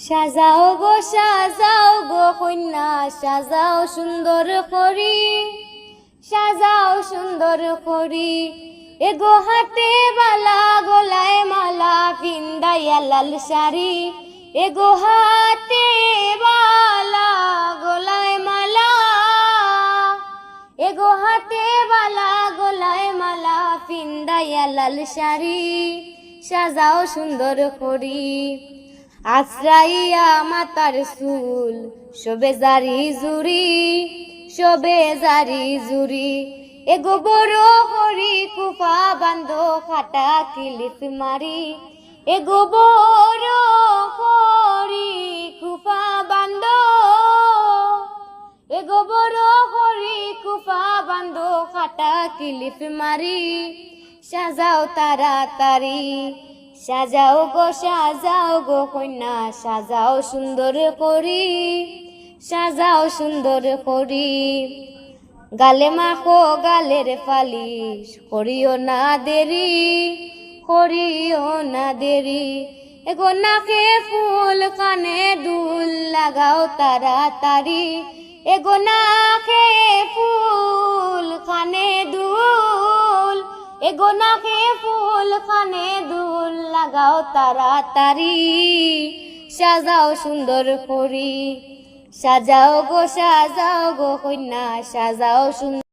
সাজাও গো কন্যা, সাজাও সুন্দর করি, সাজাও সুন্দর করি। এগো হাতে বালা, গলায় মালা, পিন্দাইয়া লাল শাড়ি। এগো হাতে বালা, গলায় মালা, এগো হাতে বালা, গলায় মালা, পিন্দাইয়া লাল শাড়ি। সাজাও সুন্দর করি। আশ্রাইয়া মাতার চুল, শোবে জারি জুরি, শোবে জারি জুরি। এগো বড় করি কুফা বান্ধো, খাটা কিলিপ মারি। এগো বড় করি কুফা বান্ধো, এগো বড় করি কুফা বান্ধো, খাটা কিলিপ মারি। সাজাও তাড়াতাড়ি, সাজাও গো কন্যা, সাজাও সুন্দর করি, সাজাও সুন্দর করি। গালে মাখো গালের পালিশ, করিও না দেরি, করিও না দেরি। এগো নাকে ফুল, কানে দুল, লাগাও তাড়াতাড়ি। এগো নাকে ফুল, কানে দুল, এগো নাকে ফুল, কানে দুল, লাগাও তাড়াতাড়ি। সাজাও সুন্দর করি, সাজাও গো কন্যা, সাজাও সুন্দর।